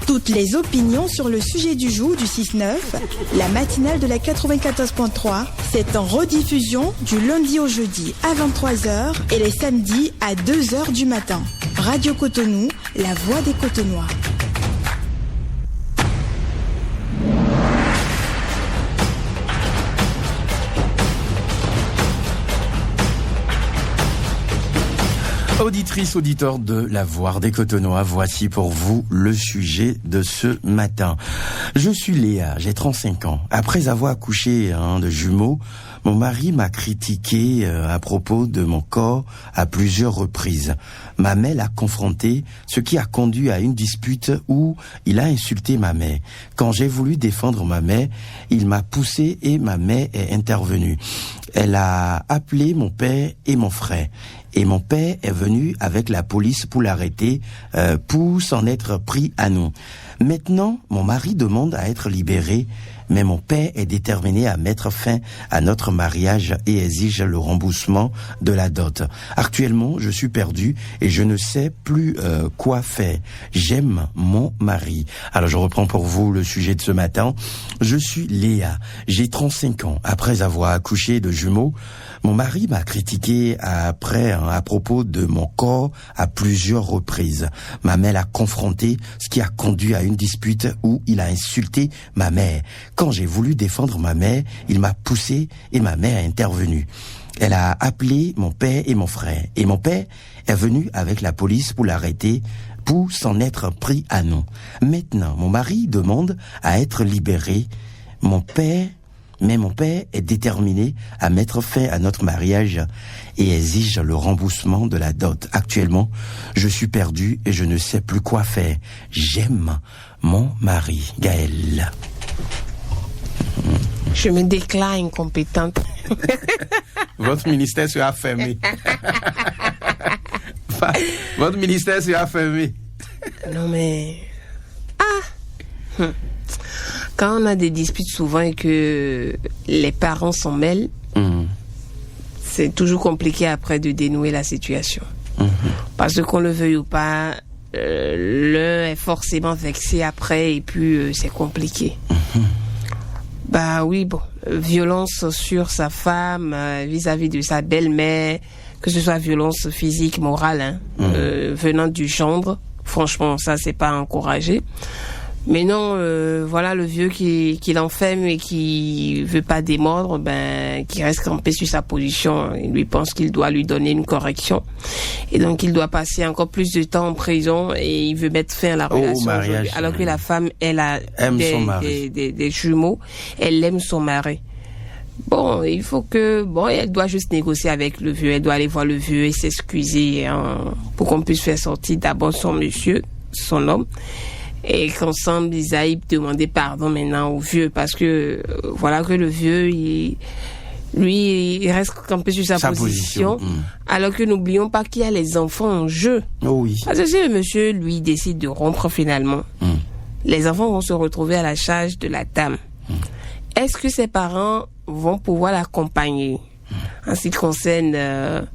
Toutes les opinions sur le sujet du jour du 6-9, la matinale de la 94.3, c'est en rediffusion du lundi au jeudi à 23h et les samedis à 2h du matin. Radio Cotonou, la voix des Cotonois. Auditrices, auditeurs de la Voix des Cotonois, voici pour vous le sujet de ce matin. Je suis Léa, j'ai 35 ans. Après avoir accouché de jumeaux, mon mari m'a critiqué à propos de mon corps à plusieurs reprises. Ma mère l'a confronté, ce qui a conduit à une dispute où il a insulté ma mère. Quand j'ai voulu défendre ma mère, il m'a poussé et ma mère est intervenue. Elle a appelé mon père et mon frère. Et mon père est venu avec la police pour l'arrêter, pour s'en être pris à nous. Maintenant, mon mari demande à être libéré, mais mon père est déterminé à mettre fin à notre mariage et exige le remboursement de la dot. Actuellement, je suis perdu et je ne sais plus quoi faire. J'aime mon mari. Alors, je reprends pour vous le sujet de ce matin. Je suis Léa, j'ai 35 ans. Après avoir accouché de jumeaux, mon mari m'a critiqué à propos de mon corps à plusieurs reprises. Ma mère l'a confronté, ce qui a conduit à une dispute où il a insulté ma mère. Quand j'ai voulu défendre ma mère, il m'a poussé et ma mère est intervenue. Elle a appelé mon père et mon frère. Et mon père est venu avec la police pour l'arrêter, pour s'en être pris à nous. Maintenant, mon mari demande à être libéré. Mais mon père est déterminé à mettre fin à notre mariage et exige le remboursement de la dot. Actuellement, je suis perdu et je ne sais plus quoi faire. J'aime mon mari. Gaël. Je me déclare incompétente. Votre ministère sera fermé. Votre ministère sera fermé. Non mais... Quand on a des disputes souvent et que les parents s'en mêlent, c'est toujours compliqué après de dénouer la situation. Parce que qu'on le veuille ou pas, l'un est forcément vexé après et puis c'est compliqué. Bah oui, bon, violence sur sa femme vis-à-vis de sa belle-mère, que ce soit violence physique, morale, venant du gendre, franchement, ça c'est pas encouragé. Mais non, voilà le vieux qui l'enferme et qui veut pas démordre, qui reste campé sur sa position. Il lui pense qu'il doit lui donner une correction. Et donc il doit passer encore plus de temps en prison et il veut mettre fin à la relation. Mariage, alors que la femme, elle a des jumeaux, elle aime son mari. Bon, il faut que... Bon, elle doit juste négocier avec le vieux. Elle doit aller voir le vieux et s'excuser pour qu'on puisse faire sortir d'abord son monsieur, son homme. Et qu'ensemble, ils aillent demander pardon maintenant au vieux. Parce que, voilà que le vieux, il reste campé sur sa position. Alors que n'oublions pas qu'il y a les enfants en jeu. Oh oui. Parce que si le monsieur, lui, décide de rompre finalement, les enfants vont se retrouver à la charge de la dame. Est-ce que ses parents vont pouvoir l'accompagner en ce qui concerne...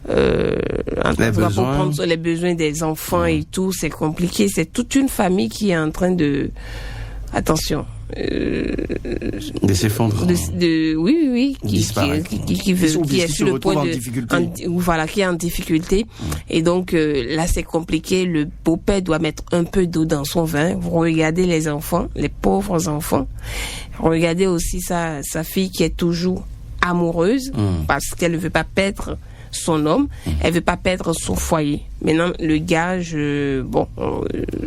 pour prendre les besoins des enfants et tout, c'est compliqué. C'est toute une famille qui est en train de... Attention. De s'effondrer. Oui. Qui est sur le point qui est en difficulté. Et donc, là, c'est compliqué. Le beau-père doit mettre un peu d'eau dans son vin. Vous regardez les enfants, les pauvres enfants. Regardez aussi sa fille qui est toujours amoureuse parce qu'elle ne veut pas perdre son homme, elle veut pas perdre son foyer. Maintenant, le gars,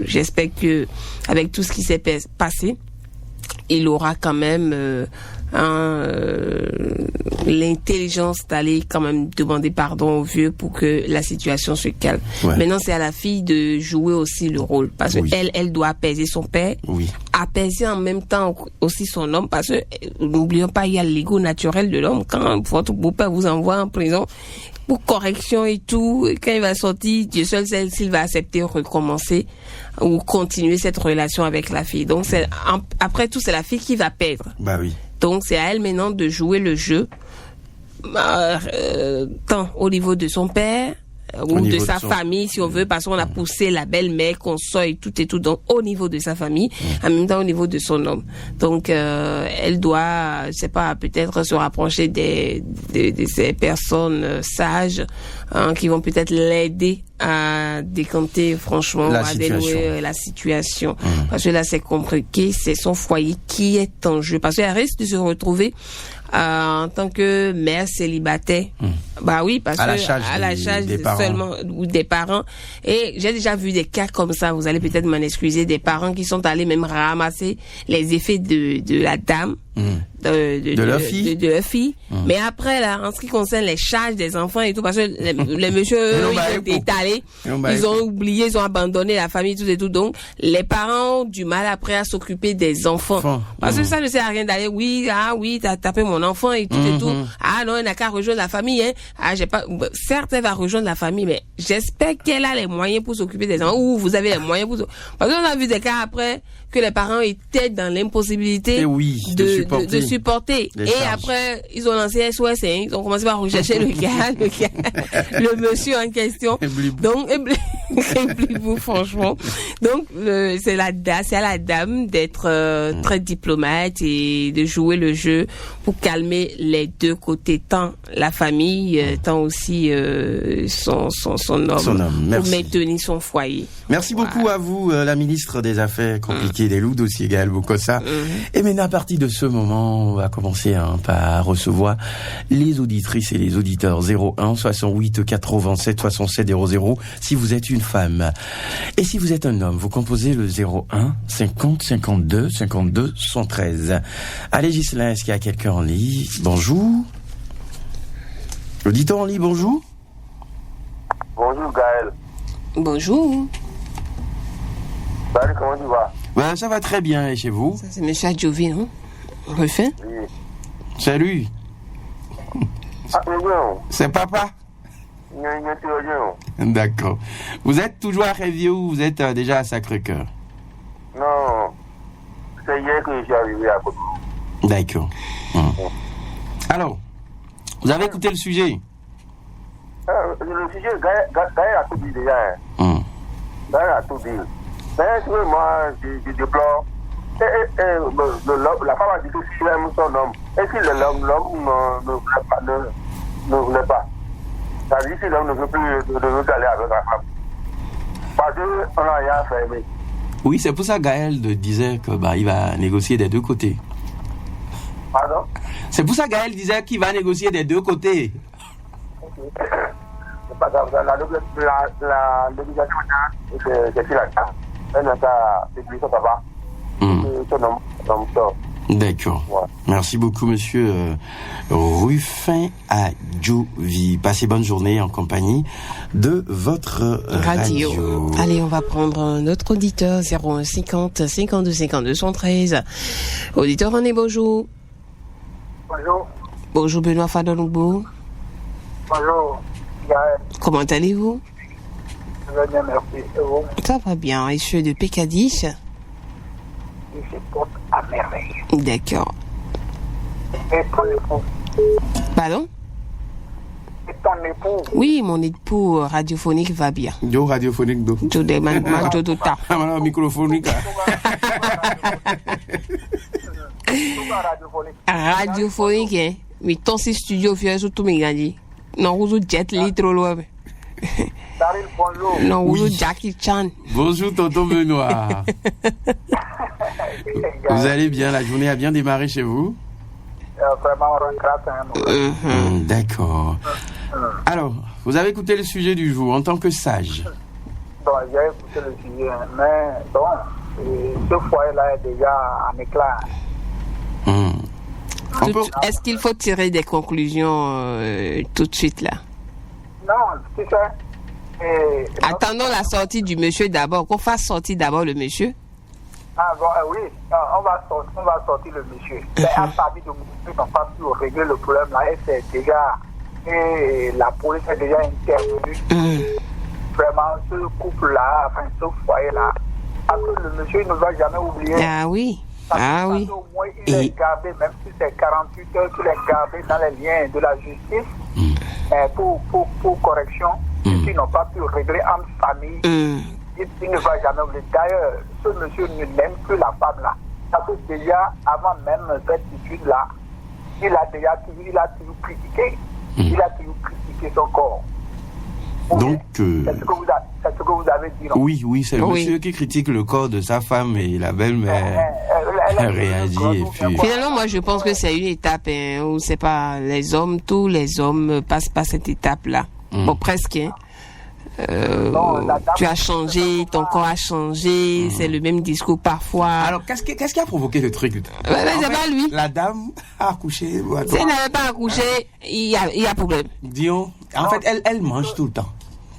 j'espère que avec tout ce qui s'est passé, il aura quand même l'intelligence d'aller quand même demander pardon au vieux pour que la situation se calme. Maintenant, c'est à la fille de jouer aussi le rôle parce que elle doit apaiser son père, apaiser en même temps aussi son homme parce que n'oublions pas, il y a l'ego naturel de l'homme. Quand votre beau-père vous envoie en prison pour correction et tout, quand il va sortir, Dieu seul sait s'il va accepter recommencer ou continuer cette relation avec la fille. Donc après tout, c'est la fille qui va perdre. Bah oui. Donc c'est à elle maintenant de jouer le jeu, tant au niveau de son père, ou de sa famille, si on veut, parce qu'on a poussé la belle-mère, consoeur et tout, donc au niveau de sa famille, en même temps au niveau de son homme. Donc, elle doit, je sais pas, peut-être se rapprocher de ces personnes sages qui vont peut-être l'aider à décanter franchement, à dénouer la situation. Parce que là, c'est compliqué, c'est son foyer qui est en jeu. Parce qu'elle risque de se retrouver en tant que mère célibataire. Bah oui, parce que à la charge des seulement ou des parents. Et j'ai déjà vu des cas comme ça, vous allez peut-être m'en excuser, des parents qui sont allés même ramasser les effets de la dame, de leur fille. Mais après, là, en ce qui concerne les charges des enfants et tout, parce que les messieurs, ils ont étalé, ils ont oublié, ils ont abandonné la famille, tout et tout. Donc, les parents ont du mal après à s'occuper des enfants. Parce que ça ne sert à rien d'aller, t'as tapé mon enfant et tout et tout. Ah non, elle n'a qu'à rejoindre la famille, hein. Ah, j'ai pas, certes, elle va rejoindre la famille, mais j'espère qu'elle a les moyens pour s'occuper des enfants, ou vous avez les moyens pour, parce qu'on a vu des cas après, que les parents étaient dans l'impossibilité de supporter. Et après, ils ont lancé SOS, ils ont commencé par rechercher le monsieur en question. Donc, ébliez-vous, franchement. Donc, c'est à la dame d'être très diplomate et de jouer le jeu pour calmer les deux côtés, tant la famille, tant aussi son homme, pour maintenir son foyer. Merci beaucoup à vous, la ministre des Affaires compliquées des loups, dossier Gaël Bokossa. Et maintenant, à partir de ce moment, on va commencer par recevoir les auditrices et les auditeurs 01 68 87 67 00 si vous êtes une femme. Et si vous êtes un homme, vous composez le 01 50 52 52 113. Allez, Ghislain, est-ce qu'il y a quelqu'un en ligne? Bonjour. L'auditeur en ligne, bonjour. Bonjour Gaël. Bonjour. Salut, comment tu vas? Ben, ça va très bien, et chez vous? Ça, c'est M. Adjovi, non? Refait? Oui. Salut. C'est papa? D'accord. Vous êtes toujours à Révieux ou vous êtes déjà à Sacré-Cœur? Non, c'est hier que je suis arrivé à Côte. D'accord. Alors, vous avez écouté le sujet? Le sujet, Gaël a tout dit déjà. Gaël a tout dit. Mais moi, je déplore. La femme a dit que si elle aime son homme, et si l'homme ne voulait pas. Ça dit que l'homme ne veut plus aller avec la femme. Parce qu'on n'a rien fait. Oui, c'est pour ça que Gaël disait qu'il va négocier des deux côtés. Pardon? C'est pour ça que Gaël disait qu'il va négocier des deux côtés. C'est pas grave. La négociation, c'est sur la table. Elle n'a qu'à écrire son papa. Son homme sort. D'accord. Ouais. Merci beaucoup, monsieur Ruffin Adjovi. Passez bonne journée en compagnie de votre radio. Allez, on va prendre un autre auditeur, 01 50 52 52 113. Auditeur René, bonjour. Bonjour. Bonjour, Benoît Fadonoubo. Bonjour, Gaël. Comment allez-vous? Je vais bien, merci. Et vous? Ça va bien. Et je suis de Pécadis. Je porte à merveille. D'accord. Et ton époux? Pardon? Et ton époux? Oui, mon époux radiophonique va bien. Yo radiophonique do. Je demande ma jodota. Ah, microphonique. Radiophonique, hein. Mais ton studio fait surtout mes gars. Non, vous jet litre loin. Daryl, bonjour. Non, vous Jackie Chan. Bonjour, tonton Benoît. Vous allez bien? La journée a bien démarré chez vous? Vraiment, on regrette. D'accord. Alors, vous avez écouté le sujet du jour en tant que sage? Bon, j'ai écouté le sujet, mais bon, ce foyer-là est déjà en éclat. Est-ce qu'il faut tirer des conclusions tout de suite là? Non, tu sais. Attendons la sortie du monsieur d'abord, qu'on fasse sortir d'abord le monsieur. Ah bon, oui, on va sortir le monsieur. C'est à partir de monsieur qu'on va plus régler le problème là, et c'est déjà, et la police est déjà intervenue. Vraiment, ce couple-là, enfin ce foyer-là, parce que le monsieur ne va jamais oublier. Ah oui. Parce que au moins, il est gardé, même si c'est 48 heures qu'il est gardé dans les liens de la justice, pour correction. Puisqu'ils n'ont pas pu régler entre famille, il ne va jamais oublier. D'ailleurs, ce monsieur ne n'aime plus la femme là. Parce que déjà, avant même cette étude-là, il a toujours critiqué. Il a toujours critiqué son corps. Donc, c'est ce que vous avez dit, non? Oui, c'est le monsieur qui critique le corps de sa femme et la belle-mère réagit. Et puis... Finalement, moi, je pense que c'est une étape où c'est pas tous les hommes passent par cette étape-là. Bon, presque. Tu as changé, ton corps a changé, c'est le même discours parfois. Alors, qu'est-ce qui a provoqué le truc? C'est pas lui. La dame a accouché. Si elle n'avait pas accouché, il y a problème. Disons, en fait, elle mange tout le temps.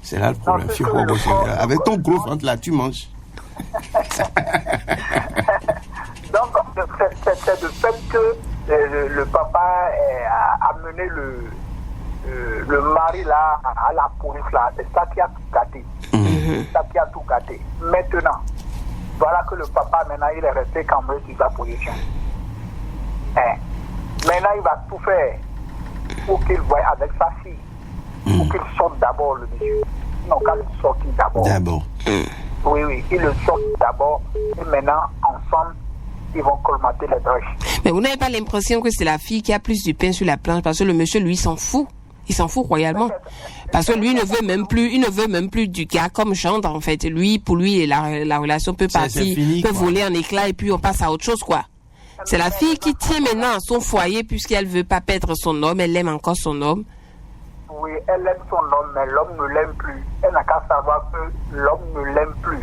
C'est là le problème. Avec ton gros ventre là, tu manges. Donc, c'est le fait que le papa a amené le mari là à la police là, c'est ça qui a tout gâté. C'est ça qui a tout gâté. Maintenant, voilà que le papa maintenant il est resté campé sur sa position. Maintenant il va tout faire pour qu'il voie avec sa fille, pour qu'il sorte d'abord le monsieur. Non, quand il sort d'abord. Oui, il le sort d'abord et maintenant ensemble ils vont colmater les brèches. Mais vous n'avez pas l'impression que c'est la fille qui a plus du pain sur la planche parce que le monsieur lui s'en fout. Il s'en fout royalement. Parce que lui il ne veut même plus du gars comme gendre, en fait. Pour lui, la relation peut partir, peut voler en éclats et puis on passe à autre chose, quoi. C'est la fille qui tient maintenant à son foyer puisqu'elle veut pas perdre son homme, elle aime encore son homme. Oui, elle aime son homme, mais l'homme ne l'aime plus. Elle n'a qu'à savoir que l'homme ne l'aime plus.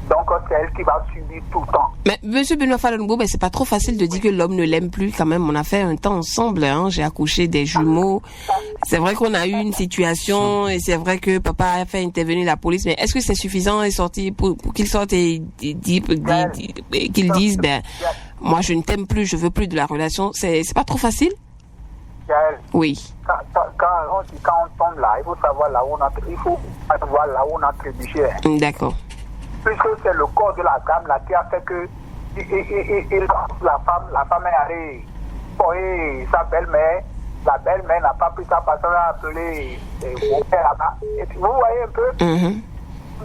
Donc c'est elle qui va subir tout le temps. Mais monsieur Benoît Falongo, c'est pas trop facile de dire que l'homme ne l'aime plus quand même. On a fait un temps ensemble, j'ai accouché des jumeaux. C'est vrai qu'on a eu une situation et c'est vrai que papa a fait intervenir la police. Mais est-ce que c'est suffisant pour qu'il sorte et qu'il dise moi je ne t'aime plus, je veux plus de la relation. C'est pas trop facile? Oui. Quand on tombe là, il faut savoir là où on a trébuché. D'accord. Puisque c'est le corps de la dame là qui a fait que la femme est allée poyer sa belle-mère. La belle-mère n'a pas pris sa personne à appeler mon père là-bas. Vous voyez un peu?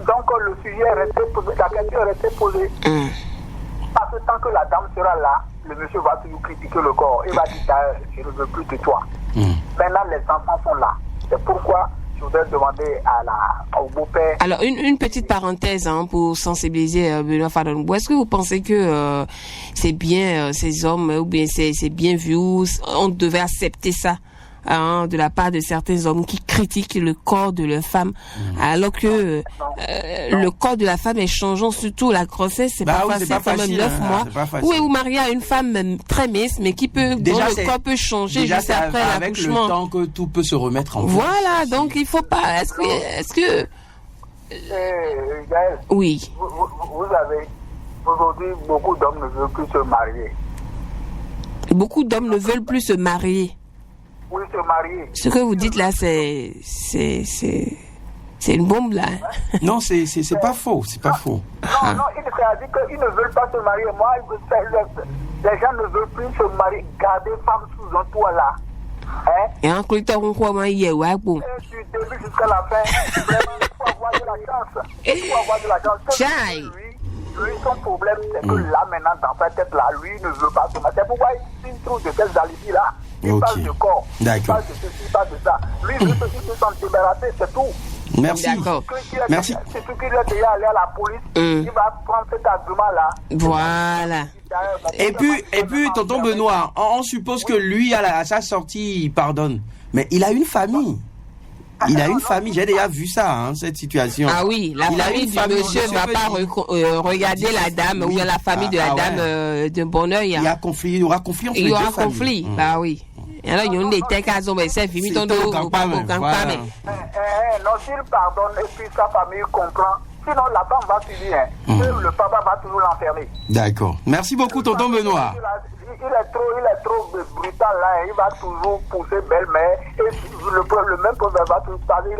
Donc le sujet est resté posé, la question est restée posée. Parce que tant que la dame sera là, le monsieur va toujours critiquer le corps. Il va dire je ne veux plus de toi. Maintenant les enfants sont là. C'est pourquoi je voudrais demander au beau-père. Alors, une petite parenthèse pour sensibiliser Benoît Falongo. Est-ce que vous pensez que c'est bien ces hommes, ou bien c'est bien vu, on devait accepter ça de la part de certains hommes qui critiquent le corps de leur femme, alors que le corps de la femme est changeant, surtout la grossesse, c'est pas facile, quand même 9 mois. Oui, vous mariez à une femme très mince, mais dont le corps peut changer juste après l'accouchement. Avec le temps que tout peut se remettre en place. Voilà, donc il faut pas. Est-ce que Gaël, oui. Vous avez aujourd'hui beaucoup d'hommes ne veulent plus se marier. Beaucoup d'hommes ne veulent plus se marier. Oui, se marier. Ce que vous dites là, c'est une bombe là. Non, c'est pas faux, c'est pas faux. Non, il a dit qu'ils ne veulent pas se marier. Moi, les gens ne veulent plus se marier. Garder femme sous un toit là. Et en clôturant quoi, moi, hier, ouais, bon. Du début jusqu'à la fin, vraiment, il faut avoir de la chance. Il faut avoir de la chance. Lui, son problème, c'est que là, maintenant, dans sa tête, là, lui, ne veut pas se marier. C'est pourquoi il trouve de ces alibis là. Il parle de corps. D'accord. Il parle de ceci, il parle de ça. Lui, il veut s'en débarrasser, c'est tout. Merci. Merci. C'est tout qu'il est déjà allé à la police. Il va prendre cet argument-là. Voilà. Et puis, tonton Benoît, on suppose que lui, à sa sortie, il pardonne. Mais il a une famille. Il a une famille. J'ai déjà vu ça, cette situation. Ah oui, la famille du monsieur ne va pas regarder la dame ou bien la famille de la dame de bon oeil. Il y aura conflit entre les deux familles. Il y aura conflit, bah oui. Alors, il y a des têtes à zomber, c'est fini, ton dos, non, s'il pardonne et puis sa famille comprend. Sinon, la femme va subir. Le papa va toujours l'enfermer. D'accord. Merci beaucoup, tonton Benoît. Il est trop brutal là. Il va toujours pousser belle-mère. Et le même problème va toujours passer.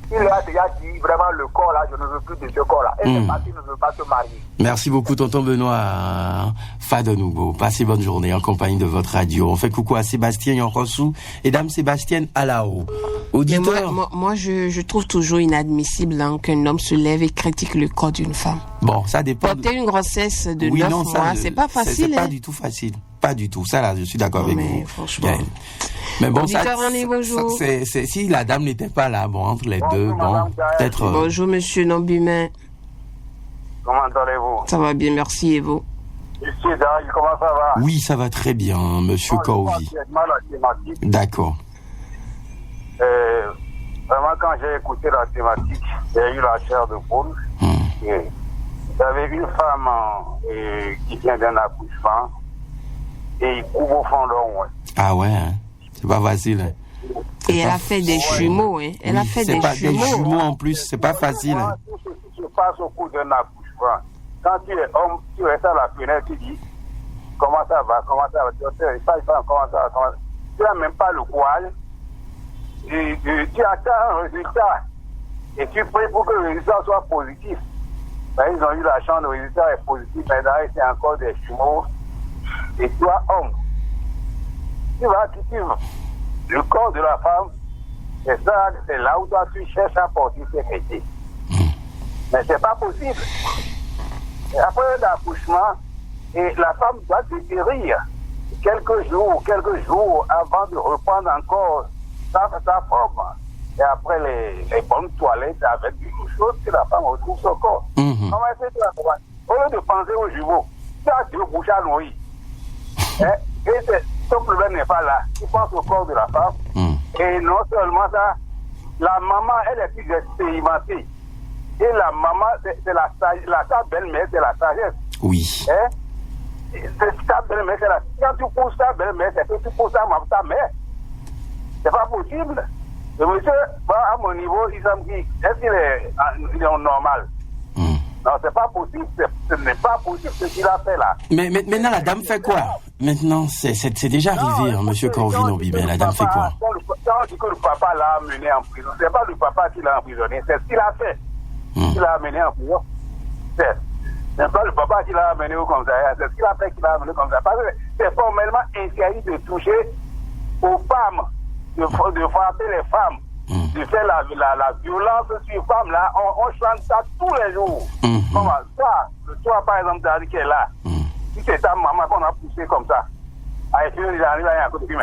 Il a déjà dit vraiment le corps là, je ne veux plus de ce corps là. Et c'est parce qu'il ne veut pas se marier. Merci beaucoup, tonton Benoît Falongo. Passez bonne journée en compagnie de votre radio. On fait coucou à Sébastien Yonrossou et dame Sébastienne Alao. Auditeur. Moi, je trouve toujours inadmissible qu'un homme se lève et critique le corps d'une femme. Bon, ça dépend. Porter une grossesse de 9 mois, c'est pas facile. C'est pas du tout facile. Pas du tout. Ça, là, je suis d'accord avec vous. Franchement. Mais bon, bonjour. Si la dame n'était pas là, bon, entre les deux, bon, peut-être... Bonjour, monsieur Nombimin. Comment allez-vous? Ça va bien, merci, et vous? Monsieur Daï, comment ça va? Oui, ça va très bien, monsieur Kaovi. D'accord. Vraiment, quand j'ai écouté la thématique, j'ai eu la chair de poule. J'avais une femme qui vient d'un accouchement et il couvre au fond de moi. Ah ouais, hein? C'est pas facile. Hein? Et elle a fait des jumeaux, hein? Elle a fait des jumeaux. Des jumeaux en plus, c'est pas facile. Hein? Tout ce qui se passe au cours d'un accouchement, quand tu es homme, tu restes à la fenêtre, tu dis comment ça va, comment ça va, tu n'as même pas le courage. Tu attends un résultat et tu pries pour que le résultat soit positif. Ben, ils ont eu la chance, le résultat est positif, maintenant c'est encore des jumeaux. Et toi, homme, tu vas quitter le corps de la femme, et ça, c'est là où toi tu cherches à porter tes métiers. Mais c'est pas possible. Et après l'accouchement, et la femme doit se guérir quelques jours avant de reprendre encore sa forme. Et après les bonnes toilettes avec une chose que la femme retrouve son corps. Comment est-ce que tu vas voir? Au lieu de penser aux jumeaux, tu as deux bouches à nourrir. Et ton problème n'est pas là. Tu penses au corps de la femme. Et non seulement ça, la maman, elle est plus expérimentée. Et la maman, c'est sa belle-mère, c'est la sagesse. Oui. C'est ta belle-mère, c'est la... Quand tu pousses ta belle-mère, c'est que tu pousses ta mère. C'est pas possible. Le monsieur, à mon niveau, il me dit, est-ce qu'il est normal? Non, c'est pas possible. Ce n'est pas possible ce qu'il a fait là. Mais maintenant, la dame fait quoi? Maintenant, c'est déjà arrivé, hein, monsieur Corvino-Bibi, mais la dame fait quoi? Quand on dit que le papa l'a amené en prison, c'est pas le papa qui l'a emprisonné, c'est ce qu'il a fait. Il l'a amené en prison. C'est pas le papa qui l'a amené au commissariat, c'est ce qu'il a fait qu'il l'a amené au commissariat. Parce que c'est formellement interdit de toucher aux femmes, de frapper les femmes, de faire la violence sur les femmes. Là, on chante ça tous les jours. Comment ça, toi par exemple, Dari qui est là, si c'est ta maman qu'on a poussé comme ça,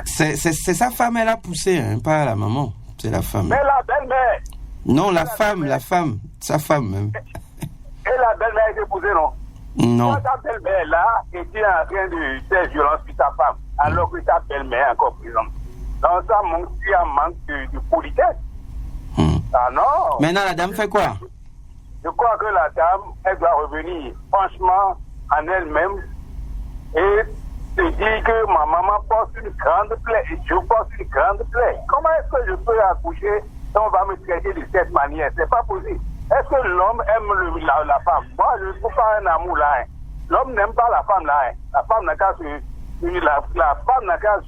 c'est sa femme, elle a poussé, hein, pas la maman, c'est la femme. Mais la belle-mère. Non, la femme, sa femme même. Et la belle-mère a été poussée, non? Non. Quand ta belle-mère là, et tu es en train de faire violence sur ta femme, alors que ta belle-mère est encore présente. Donc ça manque de politesse. Ah non. Maintenant, la dame fait quoi? Je crois que la dame, elle doit revenir franchement en elle-même et se dire que ma maman porte une grande plaie et je porte une grande plaie. Comment est-ce que je peux accoucher si on va me traiter de cette manière? C'est pas possible. Est-ce que l'homme aime la femme? Moi, je ne trouve pas un amour là. Hein. L'homme n'aime pas la femme là. Hein. La femme n'a qu'à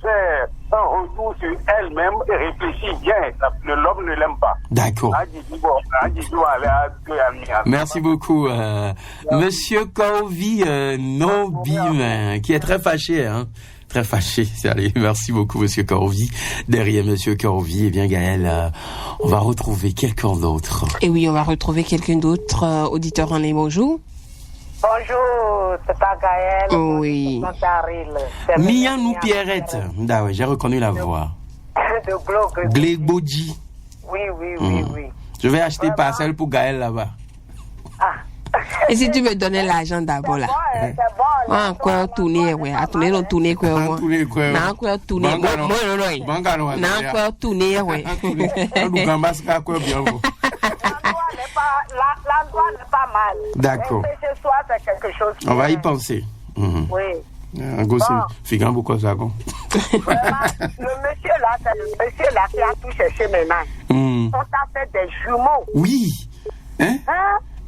faire un retour sur elle-même et réfléchir bien. L'homme ne l'aime pas. D'accord. Merci beaucoup, monsieur Kaovi Nobim, qui est très fâché, hein. Très fâché. Allez, merci beaucoup, monsieur Kaovi. Derrière monsieur Kaovi, eh bien, Gaël, on va retrouver quelqu'un d'autre. Et oui, on va retrouver quelqu'un d'autre. Auditeur en bonjour. Bonjour, c'est pas Gaël. Oui. Mia nous Pierrette. Ah ouais, j'ai reconnu la voix. De Gleboji. Oui. Je vais acheter parcelle pour Gaël là-bas. Ah. Et si tu me donnais l'argent d'abord là? C'est bon. Encore tourner, ouais. À tourner, non tourner quoi, moi. Non, encore tourner. Moi, non. Non, encore tourner, ouais. L'endroit n'est pas mal. D'accord. Mais chez soi, c'est quelque chose. On va y penser. Oui. Un gosse, figant beaucoup ça, quoi. Vraiment, le monsieur là, c'est le monsieur là qui a tout cherché maintenant. On t'a fait des jumeaux. Oui. Hein?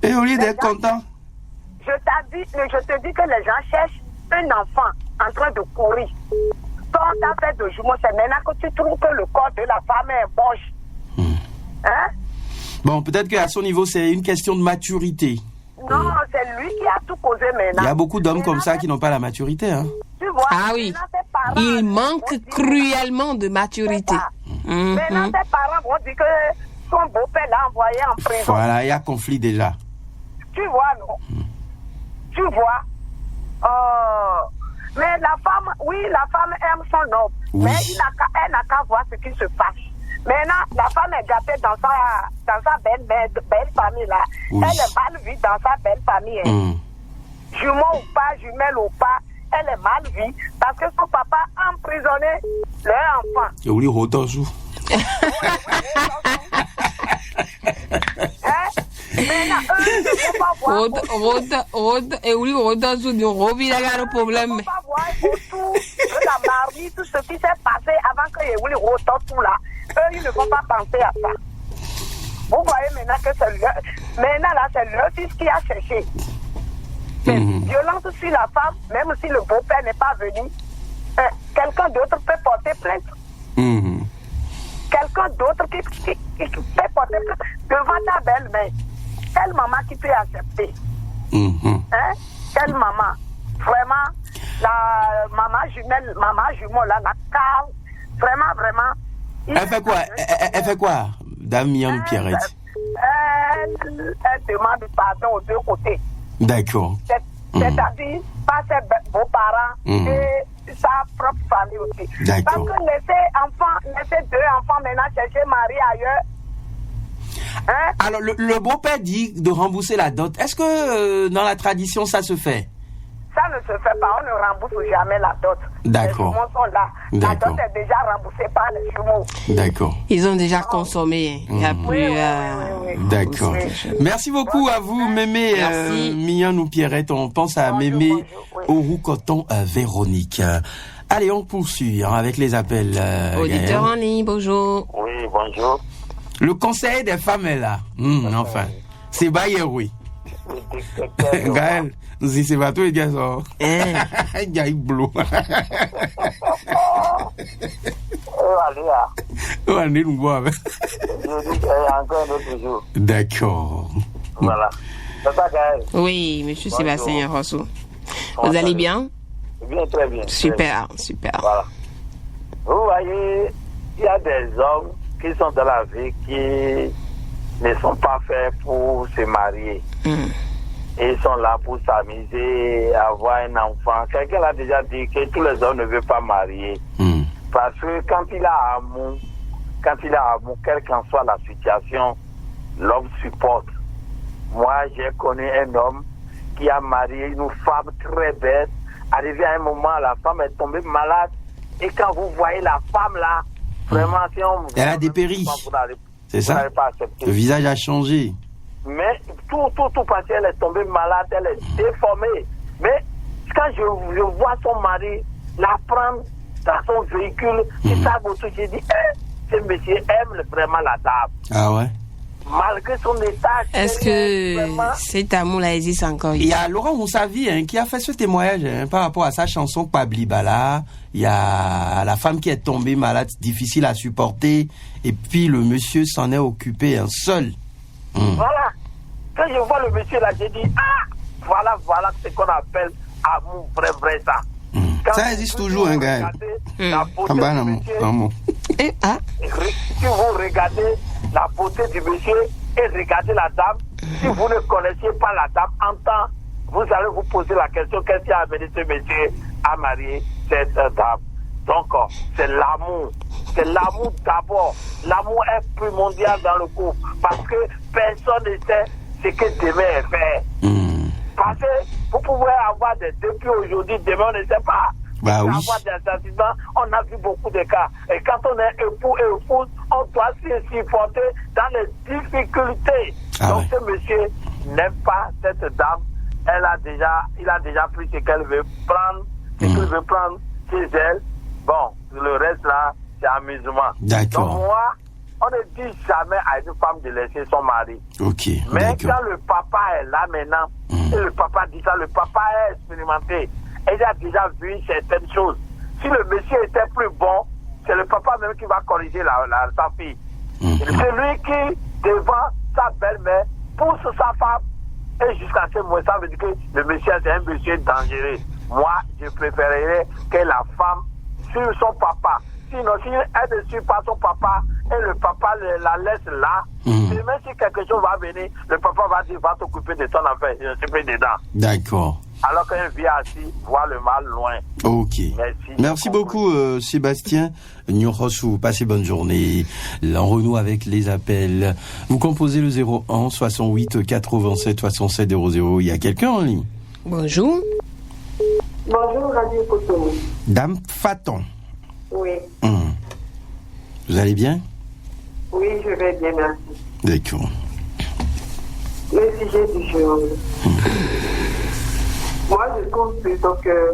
Et au lieu d'être content. Je te dis que les gens cherchent un enfant en train de courir. Quand on t'a fait des jumeaux, c'est maintenant que tu trouves que le corps de la femme est moche. Hein? Bon, peut-être qu'à son niveau, c'est une question de maturité. Non, c'est lui qui a tout causé maintenant. Il y a beaucoup d'hommes comme ça qui n'ont pas la maturité, hein. Tu vois, ah oui. Il manque cruellement de maturité. Maintenant, ses parents vont dire que son beau-père l'a envoyé en prison. Voilà, il y a conflit déjà. Tu vois, non? Tu vois? Mais la femme aime son homme. Oui. Mais elle n'a qu'à voir ce qui se passe. Maintenant, la femme est gâtée dans sa belle famille là. Oui. Elle est mal vue dans sa belle famille. Hein. Jumeau ou pas, jumelle ou pas, elle est mal vue parce que son papa a emprisonné leur enfant. Et oui, Rotosu. Maintenant, eux, ils ne vont pas voir. Et oui, Rotosu, du Robi, là, le problème. Ils ne vont pas voir autour de la marmite, tout ce qui s'est passé avant que Yewuli Rotosu là. Eux, ils ne vont pas penser à ça. Vous voyez maintenant que c'est leur fils qui a cherché. C'est violence sur la femme, même si le beau-père n'est pas venu. Quelqu'un d'autre peut porter plainte. Quelqu'un d'autre qui peut porter plainte devant ta belle-mère. Quelle maman qui peut accepter? Quelle maman? Vraiment, la maman jumeau là, la cave, vraiment. Elle fait quoi, Dame Miam Pierrette? Elle demande pardon aux deux côtés. D'accord. C'est-à-dire, pas ses beaux-parents et sa propre famille aussi. D'accord. Parce que laisser deux enfants maintenant chercher mari ailleurs. Alors, le beau-père dit de rembourser la dot. Est-ce que dans la tradition, ça se fait? Ça ne se fait pas. On ne rembourse jamais la dot. D'accord. Les jumeaux sont là. La D'accord. dot est déjà remboursée par les jumeaux. D'accord. Ils ont déjà consommé. Il n'y a plus. Oui. D'accord. Merci beaucoup à vous, Mémé Mian ou Pierrette. On pense à Mémé Ourou-Coton Véronique. Allez, on poursuit avec les appels. Auditeur en ligne, bonjour. Oui, bonjour. Le conseil des femmes est là. Enfin, c'est Bayer, oui. Gaël, nous y c'est pas tout, les gars. Gaël Blou. Allez, nous voir. Je dis qu'il y a encore un autre jour. D'accord. Voilà. C'est ça, Gaël? Oui, monsieur Sébastien Rosso. Vous allez bien? Bien, très bien. Super. Voilà. Vous voyez, il y a des hommes qui sont dans la vie qui ne sont pas faits pour se marier. Et ils sont là pour s'amuser, avoir un enfant. Quelqu'un a déjà dit que tous les hommes ne veulent pas marier. Parce que quand il a amour, quelle qu'en soit la situation, l'homme supporte. Moi, j'ai connu un homme qui a marié une femme très belle. Arrivé à un moment, la femme est tombée malade. Et quand vous voyez la femme là, vraiment, si on... Elle a dépéri. C'est ça? Le visage a changé. Mais tout parce qu'elle est tombée malade, elle est déformée. Mais quand je vois son mari la prendre dans son véhicule, et ça, j'ai dit, ce monsieur aime vraiment la dame. Ah ouais? Malgré son état. Est-ce que cet amour-là existe encore? Il y a Laurent Moussavi qui a fait ce témoignage par rapport à sa chanson Pablibala. Il y a la femme qui est tombée malade, difficile à supporter, et puis le monsieur s'en est occupé seul. Voilà. Quand je vois le monsieur là, j'ai dit, voilà ce qu'on appelle amour vrai ça. Ça existe toujours, un gars. La beauté du monsieur, si vous regardez la beauté du monsieur et regardez la dame, si vous ne connaissiez pas la dame en temps, vous allez vous poser la question, qu'est-ce qui a amené ce monsieur à marier cette dame? Donc, c'est l'amour. C'est l'amour d'abord. L'amour est primordial dans le couple parce que personne ne sait ce que demain est fait. Parce que vous pouvez avoir des depuis aujourd'hui, demain on ne sait pas. Bah oui. Avoir des accidents, on a vu beaucoup de cas. Et quand on est époux et épouse, on doit se supporter dans les difficultés. Donc ce monsieur n'aime pas cette dame. Il a déjà pris ce qu'elle veut prendre, chez elle. Bon, le reste là, c'est amusement. D'accord. Donc moi, on ne dit jamais à une femme de laisser son mari. Ok. Mais quand le papa est là maintenant, et le papa dit ça, le papa est expérimenté. Il a déjà vu certaines choses. Si le monsieur était plus bon, c'est le papa même qui va corriger sa fille. C'est lui qui, devant sa belle-mère, pousse sa femme. Et jusqu'à ce moment, ça veut dire que le monsieur est un monsieur dangereux. Moi, je préférerais que la femme suive son papa. Sinon, si elle ne suit pas son papa et le papa la laisse là, et même si quelque chose va venir, le papa va dire, va t'occuper de ton affaire, je ne suis plus dedans. D'accord. Alors qu'elle vient assis, voit le mal loin. Ok. Merci beaucoup, Sébastien. Nyorosu, passez bonne journée. Là, on renoue avec les appels. Vous composez le 01 68 87 67 00. Il y a quelqu'un en ligne? Bonjour. Bonjour, Radio Cotonou. Dame Faton. Oui. Vous allez bien? Oui, je vais bien, merci. D'accord. Le sujet du jour. Moi, je trouve plutôt que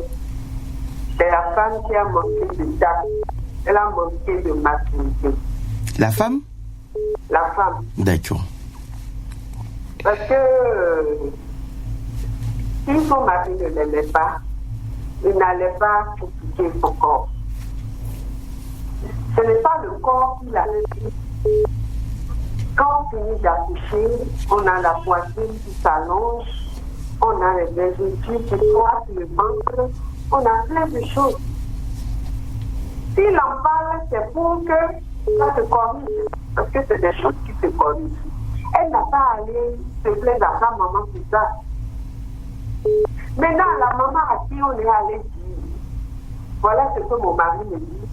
c'est la femme qui a manqué de tact. Elle a manqué de maturité. La femme? La femme. D'accord. Parce que si son mari ne l'aimait pas, il n'allait pas critiquer son corps. Ce n'est pas le corps qui l'a fait. Quand on finit d'accoucher, on a la poitrine qui s'allonge, on a les vergetures qui croissent le ventre, on a plein de choses. S'il en parle, c'est pour que ça se corrige, parce que c'est des choses qui se corrigent. Elle n'a pas à aller se plaindre à sa maman pour ça. Maintenant, la maman à qui on est allé dire, voilà ce que mon mari me dit.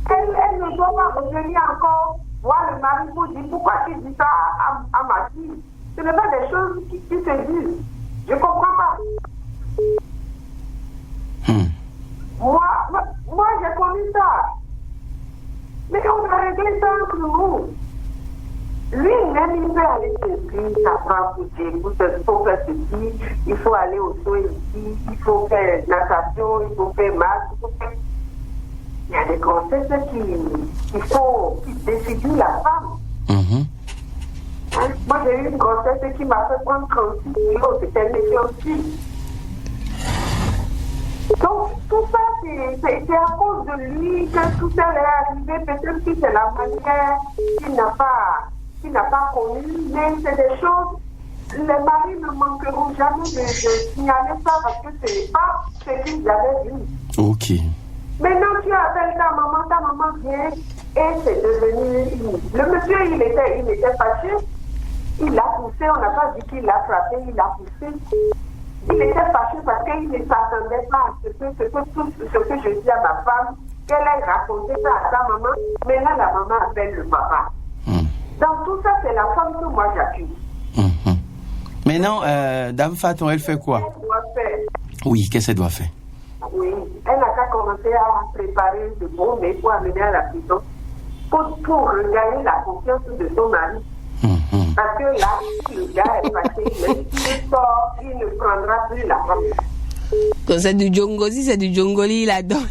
Elle ne doit pas revenir encore voir le mari pour dire pourquoi tu dis ça à ma fille. Ce n'est pas des choses qui se disent. Je ne comprends pas. Moi, j'ai connu ça. Mais on a réglé ça entre nous. Lui-même, il peut aller s'inscrire, ça prend pour faire ceci, il faut aller au soin ici, il faut faire natation, il faut faire maths, il faut faire... Il y a des grossesses qui défigurent la femme. Moi, j'ai eu une grossesse qui m'a fait prendre 36 kilos, c'était une éclampsie. Donc, tout ça, c'est à cause de lui que tout ça est arrivé. Peut-être que c'est la manière qu'il n'a pas connue, mais c'est des choses, les maris ne manqueront jamais de signaler ça parce que ce n'est pas ce qu'ils avaient vu. Ok. Maintenant, tu appelles ta maman vient et c'est devenu... Le monsieur, il était fâché, il l'a poussé, on n'a pas dit qu'il l'a frappé, il l'a poussé. Il était fâché parce qu'il ne s'attendait pas à ce que je dis à ma femme, qu'elle ait raconté ça à sa maman, mais là, la maman appelle le papa. Dans tout ça, c'est la femme que moi j'accuse. Maintenant, Dame Faton, elle fait quoi? Elle doit faire. Oui, qu'est-ce qu'elle doit faire? Oui, elle n'a qu'à commencer à préparer de bons mets pour amener à la prison, pour regagner la confiance de son mari. Parce que là, si le gars est fâché, même s'il sort, il ne prendra plus la femme. Quand c'est du Djongosi, c'est du Djongoli là-dedans.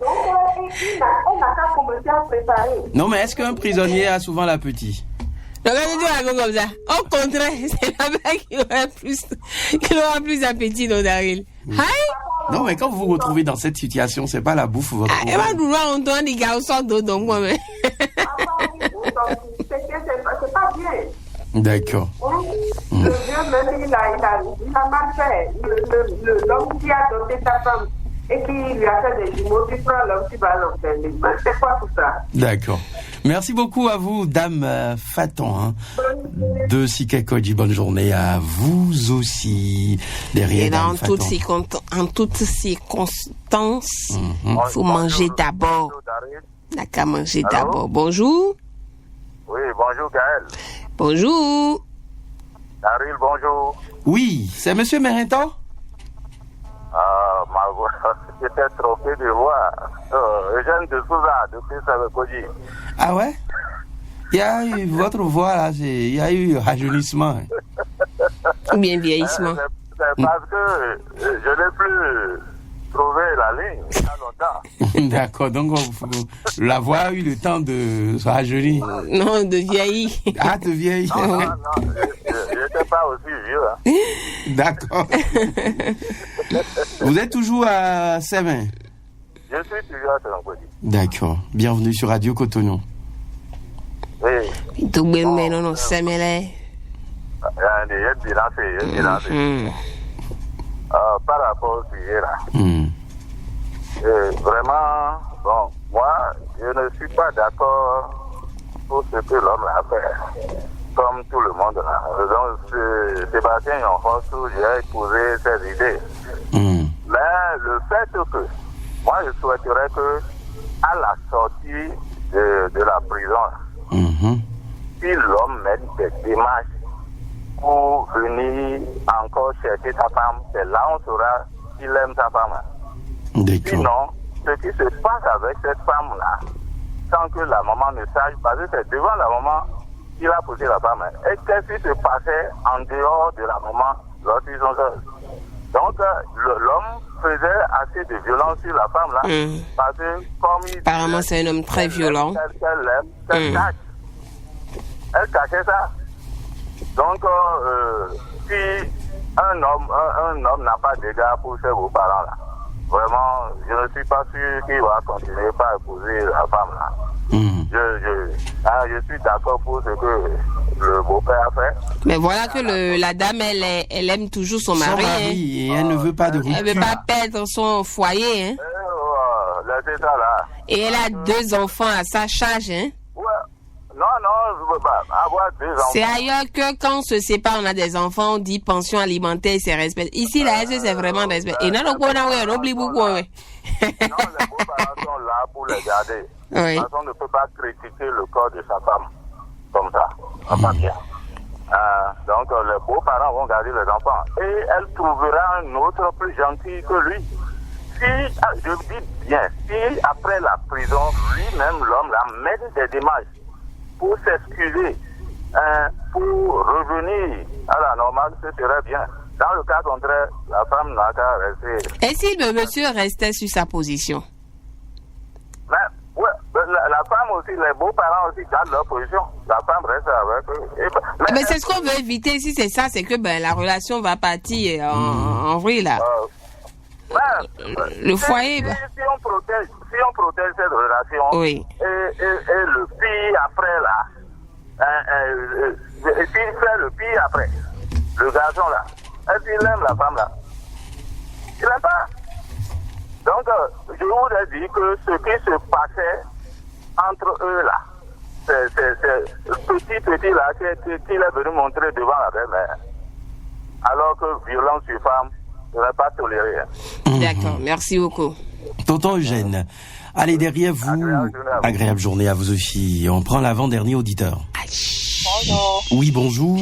Donc, elle n'a qu'à commencer à préparer. Non, mais est-ce qu'un prisonnier a souvent l'appétit? Non, mais je dis comme ça. Au contraire, c'est la mère qui aura plus d'appétit, non, Daryl. Non, mais quand vous vous retrouvez dans cette situation, c'est pas la bouffe votre elle va nous entendre des garçons d'autres, moi, mais. C'est pas bien. D'accord. Le vieux, même, il a mal fait. L'homme qui a doté sa femme et qui lui a fait des jumeaux, tu prends l'homme, tu vas l'enfermer. C'est quoi tout ça? D'accord. Merci beaucoup à vous, Dame Faton, de Sikakoji. Bonne journée à vous aussi. Derrière et Dame en Faton. toutes circonstances, il faut manger d'abord. Il n'a qu'à manger d'abord. Bonjour. Oui, bonjour Gaël. Bonjour. Daryl, bonjour. Oui, c'est Monsieur Merinton? Ma voix, j'étais trompé de voix. Eugène de Souza, depuis Sikakoji. Ah ouais? Il y a eu votre voix là, il y a eu rajeunissement. Bien vieillissement. C'est parce que je n'ai plus trouvé la ligne il y a longtemps. D'accord, donc la voix a eu le temps de se rajeunir. Non, de vieillir. Ah, de vieillir. Non, je n'étais pas aussi vieux. D'accord. Vous êtes toujours à Sémin? Je suis toujours à Sikakoji. D'accord. Bienvenue sur Radio Cotonou. Oui. Tout bien, mais non, c'est mêlé. Par rapport au sujet là, Vraiment, bon, moi, je ne suis pas d'accord pour ce que l'homme a fait, comme tout le monde là. Donc, Sébastien Yonfonsu, j'ai épousé ses idées. Mais le fait que, moi, je souhaiterais que, à la sortie de la prison, si l'homme met des démarches pour venir encore chercher sa femme, c'est là on saura s'il aime sa femme. Sinon, ce qui se passe avec cette femme-là, sans que la maman ne sache, parce que c'est devant la maman qu'il a poussé la femme. Et qu'est-ce qui se passait en dehors de la maman lorsqu'ils sont seuls? Donc, l'homme faisait assez de violence sur la femme, là, parce que comme il... Apparemment, c'est un homme très violent. Elle cache. Elle cachait ça. Donc, si un homme n'a pas d'égard pour ses beaux-parents, là, vraiment, je ne suis pas sûr qu'il va continuer par épouser la femme, là. Je suis d'accord pour ce que le beau-père a fait. Mais voilà que la dame, elle aime toujours son mari. Et elle ne veut pas de rupture. Elle ne veut pas perdre son foyer. Laissez ça là. Et elle a 2 enfants à sa charge. Ouais. Non, je ne veux pas avoir 2 enfants. C'est ailleurs que quand on se sépare, on a des enfants, on dit pension alimentaire, c'est respect. Ici, là, c'est vraiment respect. Et non, on oublie beaucoup. Non, les beaux-parents sont là pour les garder. Oui. Parce qu'on ne peut pas critiquer le corps de sa femme comme ça. Pas bien. Donc, les beaux-parents vont garder les enfants. Et elle trouvera un autre plus gentil que lui. Si, je dis bien, si après la prison, lui-même, l'homme, là, mène des démarches pour s'excuser, pour revenir à la normale, ce serait bien. Dans le cas contraire, la femme n'a qu'à rester. Et si le monsieur restait sur sa position? La femme aussi, les beaux-parents aussi gardent leur position. La femme reste avec eux. Mais c'est ce qu'on veut éviter. Si c'est ça, c'est que la relation va partir en vrille, là. Le foyer... Si on protège cette relation, oui. et le pire après, là, s'il fait le pire après, le garçon, là, est-ce qu'il aime la femme, là? Il n'aime pas. Donc, je voudrais dire que ce qui se passait entre eux, là, c'est petit, là, qu'il est venu montrer devant la belle-mère. Alors que violence sur femme, ne va pas tolérer. D'accord, merci beaucoup. Tonton Eugène, allez, derrière vous, agréable journée à vous aussi. On prend l'avant-dernier auditeur. Bonjour. Oui, bonjour.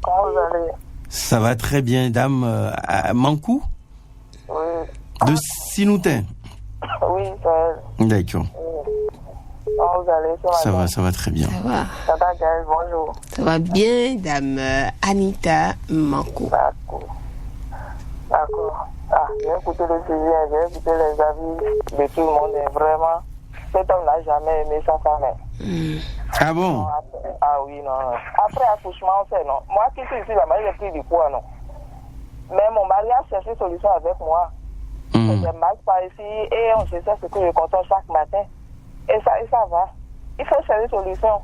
Comment vous allez? Ça va très bien, dame. Mankou? Oui. De Sinoutin? Oui, c'est... D'accord. Comment vous allez? Ça va très bien. Ça va, Gaël, bonjour. Ça va bien, dame Anita Mankou. D'accord. J'ai écouté le sujet, j'ai écouté les avis de tout le monde. Et vraiment, cet homme n'a jamais aimé sa femme. Ah bon? Oui, non. Après accouchement, on sait, non. Moi qui suis ici, là-bas, j'ai pris du poids, non. Mais mon mari a cherché solution avec moi. Je marche par ici et on sait ce que je contrôle chaque matin. Et ça va. Il faut chercher solution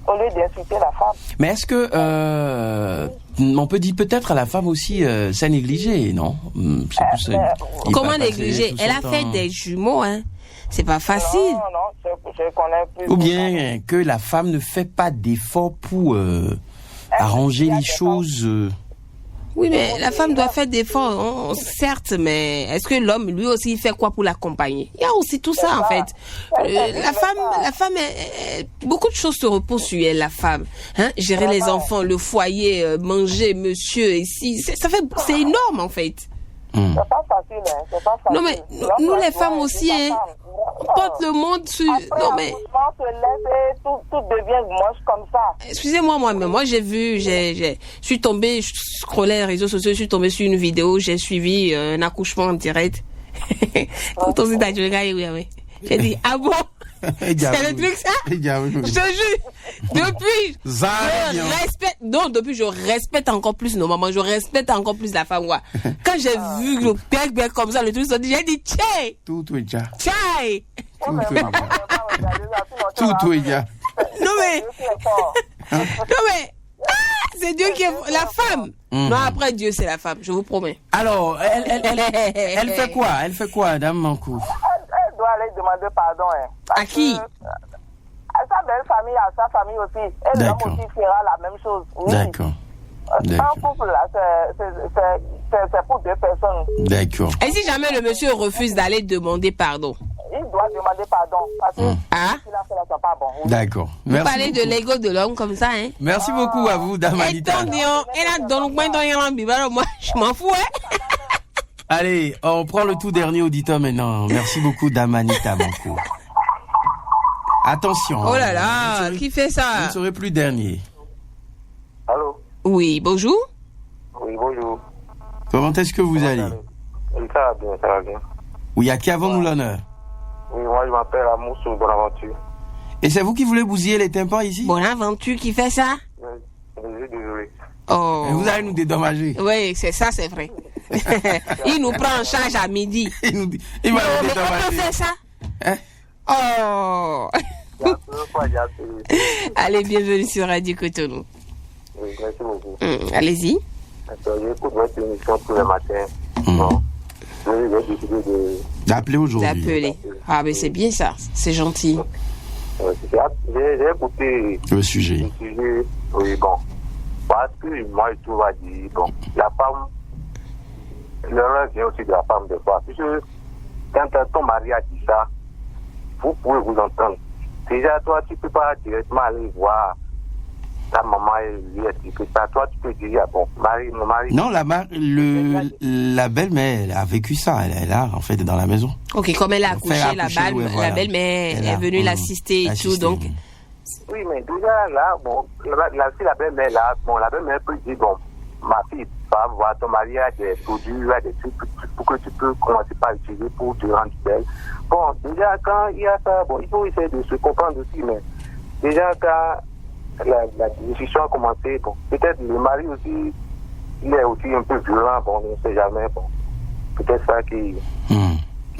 au lieu d'insulter la femme. Mais est-ce que on peut dire peut-être à la femme aussi c'est négligé, non? Comment négliger? Elle a fait des jumeaux, hein. C'est pas facile. Non, je connais plus. Ou bien que la femme ne fait pas d'efforts pour arranger les choses. Oui, mais la femme doit faire des efforts, certes, mais est-ce que l'homme, lui aussi, il fait quoi pour l'accompagner? Il y a aussi tout ça, en fait. La femme, beaucoup de choses se reposent sur elle, la femme. Hein? Gérer les enfants, le foyer, manger, monsieur, ici, c'est énorme, en fait. C'est pas facile, hein. C'est pas facile. Non, mais nous, les femmes aussi, hein, on porte le monde sur... Après, non, mais... se laisse et tout devient moche comme ça. Excusez-moi, moi-même. Moi, j'ai vu, je suis tombée, je scrollais les réseaux sociaux, je suis tombée sur une vidéo, j'ai suivi un accouchement en direct. Quand on s'est dit, oui. J'ai dit, ah bon? C'est le truc, ça? Je te jure. Depuis, je respecte encore plus nos mamans, je respecte encore plus la femme, quoi. Quand j'ai vu le bec comme ça, le truc, j'ai dit, tchè! Tout, déjà. Tchè! Tout, déjà. Non, mais. C'est Dieu qui est la femme. Non, après Dieu, c'est la femme, je vous promets. Alors, elle fait quoi? Elle fait quoi, Dame Mankou? Elle doit aller demander pardon. À qui? À sa belle famille, à sa famille aussi. Elle aussi fera la même chose. Oui. D'accord. Un couple là, c'est pour deux personnes. D'accord. Et si jamais le monsieur refuse d'aller demander pardon? Il doit demander pardon. Parce que il a fait là, c'est pas bon. Oui. D'accord. Vous parlez de l'ego de l'homme comme ça, hein? Merci beaucoup à vous, Dame Anita. Moi, je m'en fous, hein? Allez, on prend le tout dernier auditeur maintenant. Merci beaucoup, Dame Anita Mankou. Attention. Oh là là, qui fait ça? Vous ne serez plus dernier. Allô? Oui, bonjour. Oui, bonjour. Comment est-ce que vous allez? Ça va bien, ça va bien. Oui, à qui avons-nous l'honneur? Oui, moi je m'appelle Amoussou Bonaventure. Et c'est vous qui voulez bousiller les tympans ici? Bonaventure qui fait ça? Je suis désolé. Oh. Et vous allez nous dédommager. Oui, c'est ça, c'est vrai. Il nous prend en charge à midi. Il va nous Mais on dédommager. peut faire ça? Hein? Oh. Allez, bienvenue sur Radio Cotonou. Oui, merci beaucoup. Allez-y. J'écoute votre émission tous les matins. Bon. J'ai décidé D'appeler aujourd'hui. D'appeler. Ah, mais c'est bien ça. C'est gentil. j'ai écouté Le sujet. Oui, bon. Parce que moi, je trouve à dire, bon, la femme, l'erreur vient aussi de la femme des fois. Puisque quand ton mari a dit ça, vous pouvez vous entendre. Déjà, toi, tu ne peux pas directement aller voir ta maman et lui expliquer ça. Toi, tu peux dire, bon, mon mari. Non, la belle-mère, elle a vécu ça. Elle est là, en fait, dans la maison. Ok, comme elle a accouché, la belle-mère est venue l'assister et tout, donc. Oui, mais déjà, là, bon, si la belle-mère, là, bon, la belle-mère peut dire, bon, ma fille, va voir ton mari a des produits, a des trucs pour que tu peux commencer par utiliser pour te rendre belle. Bon, déjà, quand il y a ça, bon, il faut essayer de se comprendre aussi, mais déjà, quand la discussion a commencé, bon, peut-être le mari aussi, il est aussi un peu violent, bon, on ne sait jamais, bon, peut-être ça qui...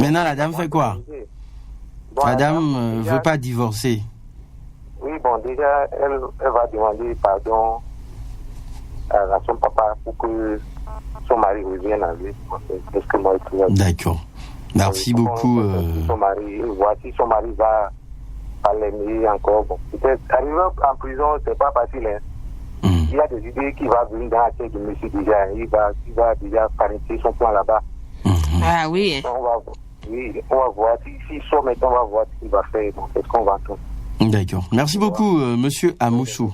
Maintenant, la dame fait quoi? Bon, la dame ne veut pas divorcer. Oui, bon, déjà, elle va demander pardon à son papa pour que son mari revienne à lui. C'est ce que moi, je trouve. D'accord. Merci beaucoup. Son mari, voici son mari va l'aimer encore. Bon, peut-être arriver en prison, c'est pas facile. Hein. Il y a des idées qui vont venir dans la tête de monsieur déjà. Il va déjà planifier son plan là-bas. Ah oui. On va voir. S'il sort maintenant, on va voir ce qu'il va faire. Bon, c'est ce qu'on va attendre. D'accord. Merci beaucoup, monsieur Amoussou.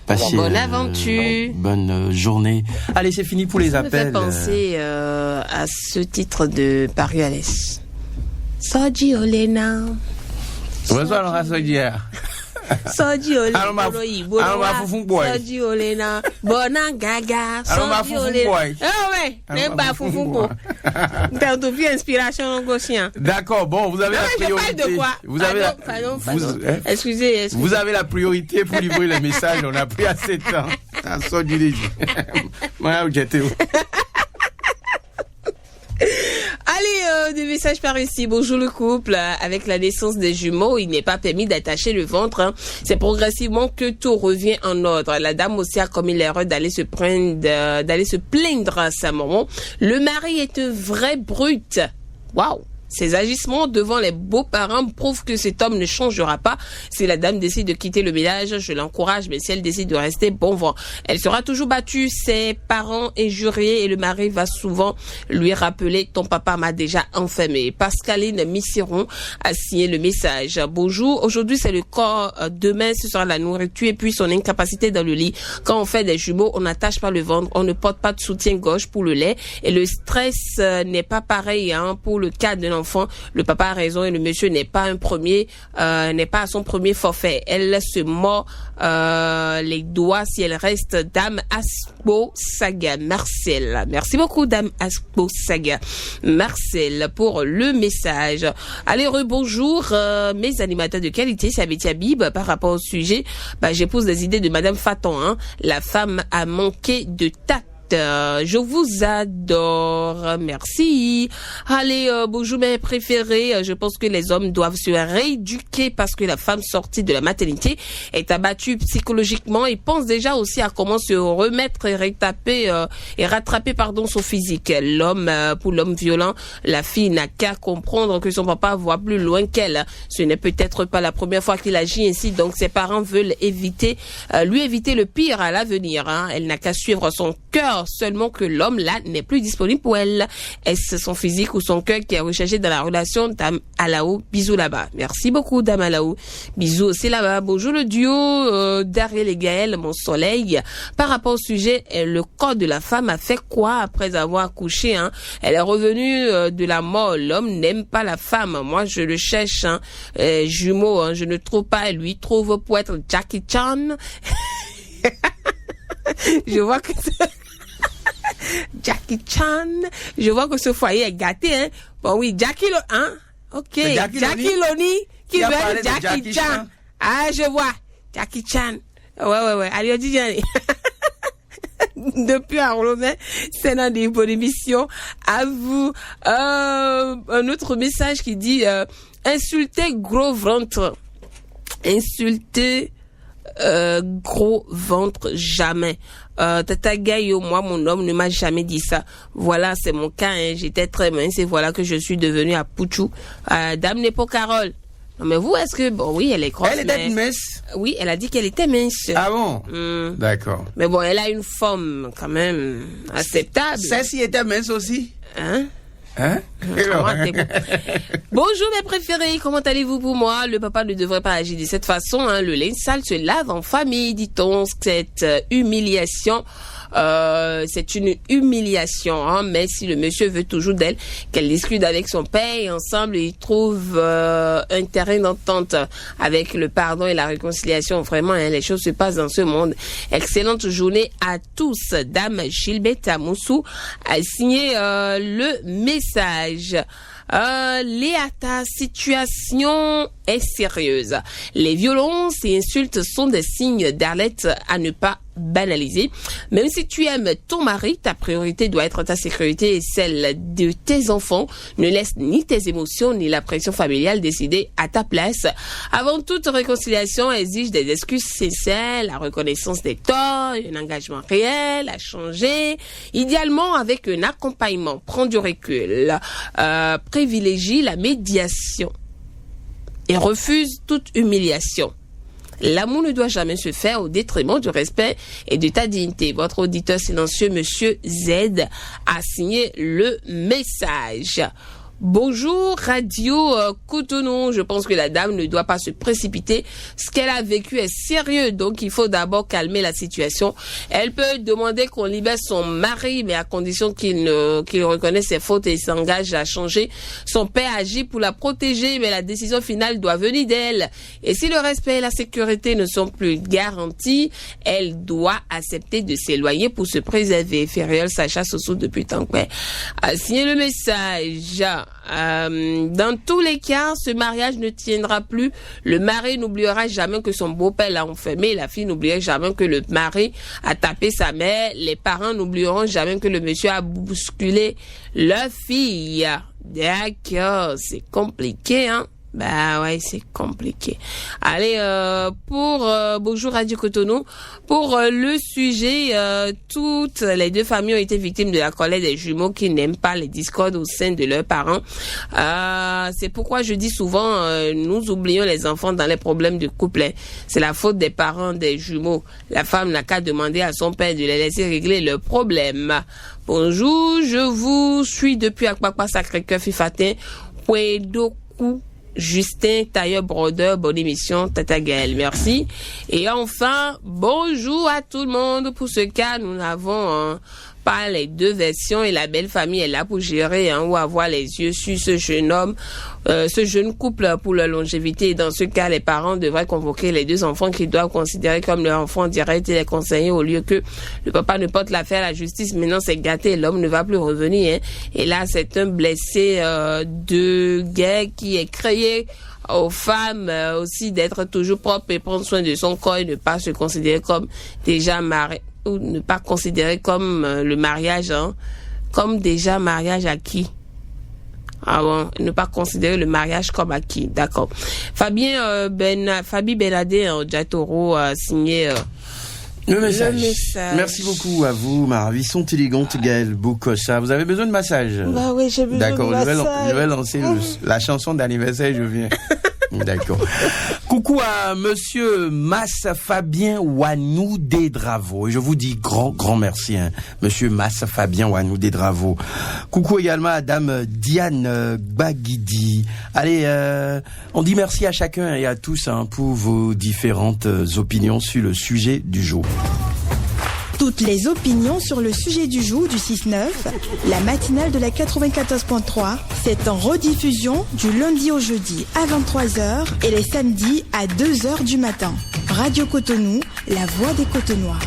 Passez bonne aventure. Bonne journée. Allez, c'est fini pour les appels. Ça me fait penser à ce titre de Paris Alès. Soji Olena. Bonsoir, Laura Sodière. Soji Olena. Soji Olena. Bona Gaga. Soji Olena. Ah ouais, n'est pas foufou. T'as vu inspiration en gauchien. D'accord, bon, vous avez la priorité. Je parle de quoi? Vous avez pardon. Excusez. Vous avez la priorité pour livrer les messages. On a pris assez de temps. Ça sort du lit. Allez, des messages par ici. Bonjour le couple. Avec la naissance des jumeaux, il n'est pas permis d'attacher le ventre. Hein. C'est progressivement que tout revient en ordre. La dame aussi a commis l'erreur d'aller se plaindre à sa maman. Le mari est un vrai brute. Waouh. Ses agissements devant les beaux-parents prouvent que cet homme ne changera pas. Si la dame décide de quitter le ménage, je l'encourage, mais si elle décide de rester, bon vent. Elle sera toujours battue, ses parents injuriés et le mari va souvent lui rappeler « Ton papa m'a déjà enfermé ». Pascaline Missiron a signé le message. Bonjour, aujourd'hui c'est le corps, demain ce sera la nourriture et puis son incapacité dans le lit. Quand on fait des jumeaux, on n'attache pas le ventre, on ne porte pas de soutien-gorge pour le lait et le stress n'est pas pareil pour le cas de l'enfant. Le papa a raison et le monsieur n'est pas n'est pas à son premier forfait. Elle se mord les doigts si elle reste. Dame Aspo Saga Marcel. Merci beaucoup Dame Aspo Saga Marcel pour le message. Allez, rebonjour mes animateurs de qualité, c'est Abeti Habib. Par rapport au sujet, j'épouse des idées de Madame Faton. La femme a manqué de tact. Je vous adore. Merci. Allez, bonjour mes préférés. Je pense que les hommes doivent se rééduquer parce que la femme sortie de la maternité est abattue psychologiquement et pense déjà aussi à comment se remettre et rattraper son physique. Pour l'homme violent, la fille n'a qu'à comprendre que son papa voit plus loin qu'elle. Ce n'est peut-être pas la première fois qu'il agit ainsi, donc ses parents veulent lui éviter le pire à l'avenir. Elle n'a qu'à suivre son cœur, seulement que l'homme là n'est plus disponible pour elle. Est-ce son physique ou son cœur qui est recherché dans la relation? Dame Alao, bisous là-bas. Merci beaucoup Dame Alao. Bisous aussi là-bas. Bonjour le duo Dariel et Gaël, mon soleil. Par rapport au sujet, le corps de la femme a fait quoi après avoir accouché? Elle est revenue de la mort. L'homme n'aime pas la femme. Moi, je le cherche. Jumeau, je ne trouve pas. Lui trouve pour être Jackie Chan. Je vois que Jackie Chan. Je vois que ce foyer est gâté. Bon oui, Jackie Ok. Jackie Loni qui veut être Jackie Chan. Ah, je vois. Jackie Chan. Ouais. Allez, on dit depuis Arlonais, c'est dans des bonnes émissions. À vous. Un autre message qui dit insulter gros ventre. Insulter gros ventre, jamais. Tata Gaïo, moi, mon homme ne m'a jamais dit ça. Voilà, c'est mon cas. J'étais très mince et voilà que je suis devenue à Pouchou. Dame n'est pas Carole. Non, mais vous, est-ce que... Bon, oui, elle est grosse, elle était mince. Oui, elle a dit qu'elle était mince. Ah bon? D'accord. Mais bon, elle a une forme quand même acceptable. Celle-ci était mince aussi? Bonjour mes préférés, comment allez-vous pour moi? Le papa ne devrait pas agir de cette façon. Le linge sale se lave en famille, dit-on. Cette humiliation... c'est une humiliation, mais si le monsieur veut toujours d'elle, qu'elle discute avec son père et ensemble ils trouvent un terrain d'entente avec le pardon et la réconciliation. Vraiment, les choses se passent dans ce monde. Excellente journée à tous. Dame Gilbert Amoussou a signé le message. Léa, ta situation est sérieuse. Les violences et insultes sont des signes d'alerte à ne pas banaliser. Même si tu aimes ton mari, ta priorité doit être ta sécurité et celle de tes enfants. Ne laisse ni tes émotions ni la pression familiale décider à ta place. Avant toute réconciliation, exige des excuses sincères, la reconnaissance des torts, un engagement réel à changer, idéalement avec un accompagnement. Prends du recul, privilégie la médiation et refuse toute humiliation. L'amour ne doit jamais se faire au détriment du respect et de ta dignité. Votre auditeur silencieux, Monsieur Z, a signé le message. Bonjour Radio Cotonou, je pense que la dame ne doit pas se précipiter. Ce qu'elle a vécu est sérieux, donc il faut d'abord calmer la situation. Elle peut demander qu'on libère son mari, mais à condition qu'il reconnaisse ses fautes et s'engage à changer. Son père agit pour la protéger, mais la décision finale doit venir d'elle. Et si le respect et la sécurité ne sont plus garantis, elle doit accepter de s'éloigner pour se préserver. Fériol Sacha Soso depuis Tankwe a signé le message. Dans tous les cas, ce mariage ne tiendra plus. Le mari n'oubliera jamais que son beau-père l'a enfermé. La fille n'oubliera jamais que le mari a tapé sa mère. Les parents n'oublieront jamais que le monsieur a bousculé leur fille. D'accord, c'est compliqué, Bah ouais, c'est compliqué. Allez, pour bonjour Radio Cotonou, pour le sujet, toutes les deux familles ont été victimes de la colère des jumeaux qui n'aiment pas les discordes au sein de leurs parents. C'est pourquoi je dis souvent, nous oublions les enfants dans les problèmes de couple. C'est la faute des parents des jumeaux. La femme n'a qu'à demander à son père de les laisser régler leurs problèmes. Bonjour, je vous suis depuis Akpakpa Sacré-Cœur Fifatin, Pouedokou. Justin, tailleur brodeur, bonne émission, Tata Gaël, merci. Et enfin, bonjour à tout le monde. Pour ce cas, nous n'avons pas les deux versions et la belle famille est là pour gérer ou avoir les yeux sur ce jeune homme, ce jeune couple pour leur longévité. Et dans ce cas, les parents devraient convoquer les deux enfants qu'ils doivent considérer comme leur enfant direct et les conseiller au lieu que le papa ne porte l'affaire à la justice. Maintenant, c'est gâté, l'homme ne va plus revenir. Et là, c'est un blessé de guerre qui est créé aux femmes aussi d'être toujours propre et prendre soin de son corps et ne pas se considérer comme déjà ou ne pas considérer comme le mariage, comme déjà mariage acquis. Ah bon, ne pas considérer le mariage comme acquis, d'accord. Fabi Benadé Jatoro a signé le message. Merci beaucoup à vous, ma ravissante élégante Gaëlle Boukossa. Vous avez besoin de massage? Bah oui, j'ai besoin de massage. D'accord, je vais lancer la chanson d'anniversaire, je viens. D'accord. Coucou à monsieur Massa Fabien Wanou Desdravo. Et je vous dis grand merci, monsieur Massa Fabien Wanou Desdravo. Coucou également à dame Diane Baguidi. Allez, on dit merci à chacun et à tous pour vos différentes opinions sur le sujet du jour. Toutes les opinions sur le sujet du jour du 6-9, la matinale de la 94.3, c'est en rediffusion du lundi au jeudi à 23h et les samedis à 2h du matin. Radio Cotonou, la voix des Cotonois.